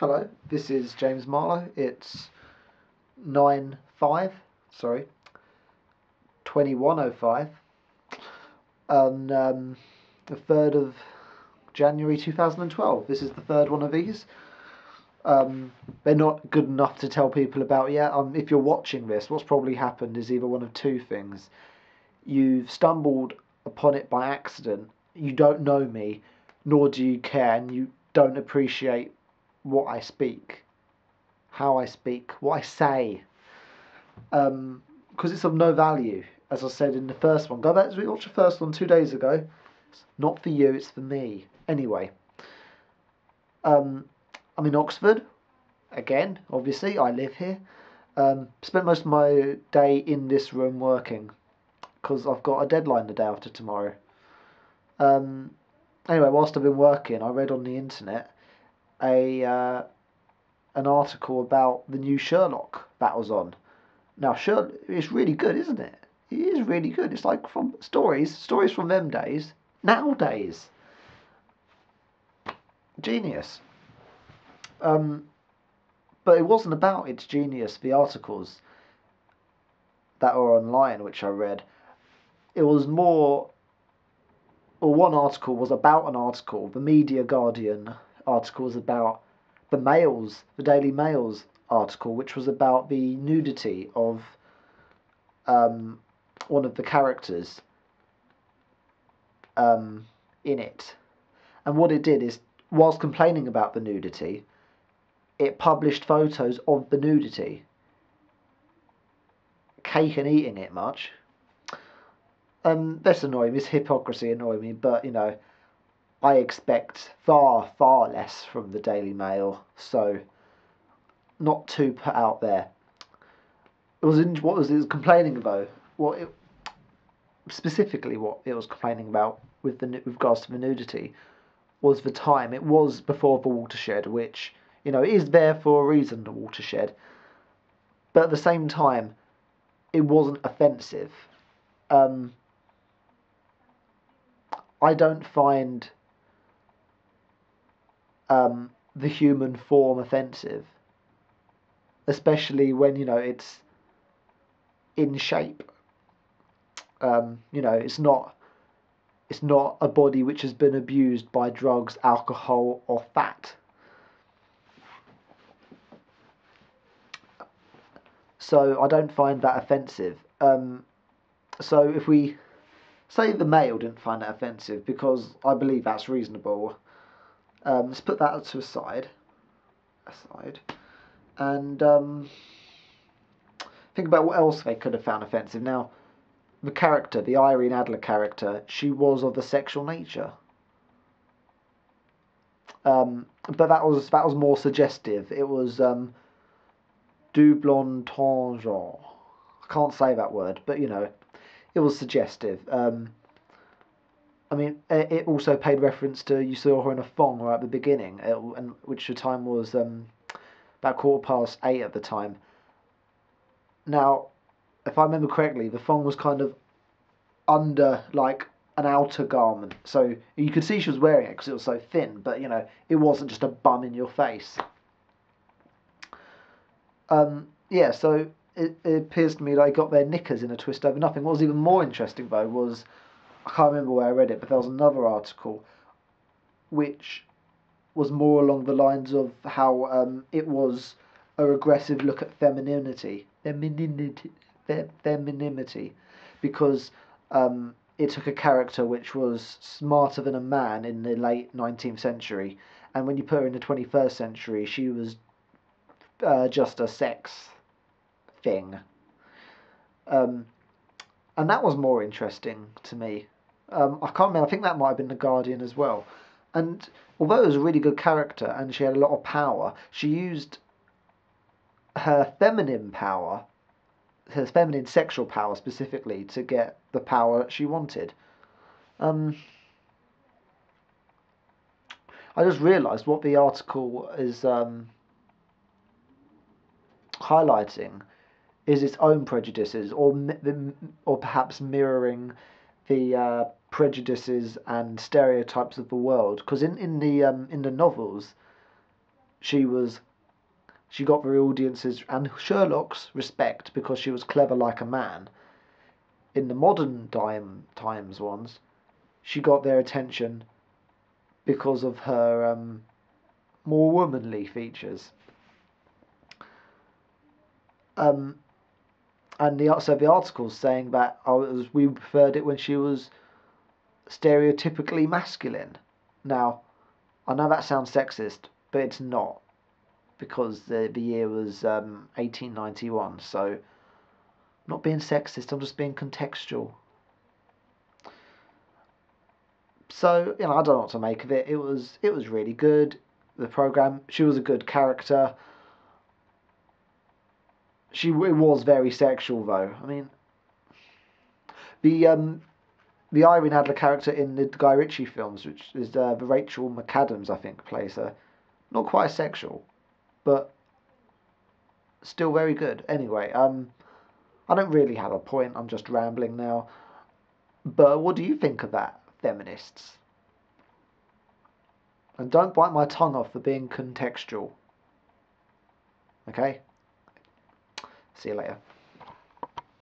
Hello, this is James Marlowe. It's 9:05, sorry, 21:05 on the 3rd of January 2012. This is the third one of these. They're not good enough to tell people about yet. If you're watching this, what's probably happened is either one of two things. You've stumbled upon it by accident, you don't know me, nor do you care, and you don't appreciate what I speak, how I speak, what I say, because it's of no value. As I said in the first one, go back to watch the first one 2 days ago. It's not for you, it's for me. Anyway, I'm in Oxford again. Obviously, I live here. Spent most of my day in this room working because I've got a deadline the day after tomorrow. Anyway, whilst I've been working, I read on the internet an article about the new Sherlock that was on. Now, Sherlock, it's really good, isn't it? It is really good. It's like from stories from them days, nowadays. Genius. But it wasn't about its genius, the articles that were online, which I read. It was more, or one article was about an article. The Media Guardian article was about the Daily Mail's article, which was about the nudity of one of the characters in it. And what it did is, whilst complaining about the nudity, it published photos of the nudity. Cake and eating it much. That's annoying. This hypocrisy annoys me, but I expect far, far less from the Daily Mail, so not too put out there. What was it complaining about? Specifically what it was complaining about with regards to the nudity was the time. It was before the watershed, which is there for a reason. The watershed, but at the same time, it wasn't offensive. I don't find the human form offensive, especially when it's in shape. It's not a body which has been abused by drugs, alcohol, or fat. So I don't find that offensive. So if we say the Mail didn't find that offensive, because I believe that's reasonable, let's put that to aside, and think about what else they could have found offensive. Now, the Irene Adler character, she was of a sexual nature. But that was more suggestive. It was double entendre. I can't say that word, but it was suggestive. I mean, it also paid reference to, you saw her in a thong right at the beginning, and which the time was about 8:15 at the time. Now, if I remember correctly, the thong was kind of under like an outer garment, so you could see she was wearing it because it was so thin. But it wasn't just a bum in your face. Yeah, so it appears to me like they got their knickers in a twist over nothing. What was even more interesting though was, I can't remember where I read it, but there was another article which was more along the lines of how it was a regressive look at femininity, because it took a character which was smarter than a man in the late 19th century, and when you put her in the 21st century, she was just a sex thing. And that was more interesting to me. I can't remember, I think that might have been The Guardian as well. And although it was a really good character and she had a lot of power, she used her feminine sexual power specifically, to get the power she wanted. I just realised what the article is highlighting is its own prejudices, or perhaps mirroring the prejudices and stereotypes of the world. Because in the novels, she got the audiences and Sherlock's respect because she was clever like a man. In the modern times ones, she got their attention because of her more womanly features. Um, and the articles saying that we preferred it when she was stereotypically masculine. Now, I know that sounds sexist, but it's not, because the year was 1891. So, I'm not being sexist. I'm just being contextual. So, I don't know what to make of it. It was really good. The program. She was a good character. It was very sexual though. I mean, the the Irene Adler character in the Guy Ritchie films, which is the Rachel McAdams, I think, plays her. Not quite sexual, but still very good. Anyway, I don't really have a point. I'm just rambling now. But what do you think of that, feminists? And don't bite my tongue off for being contextual. Okay? See you later.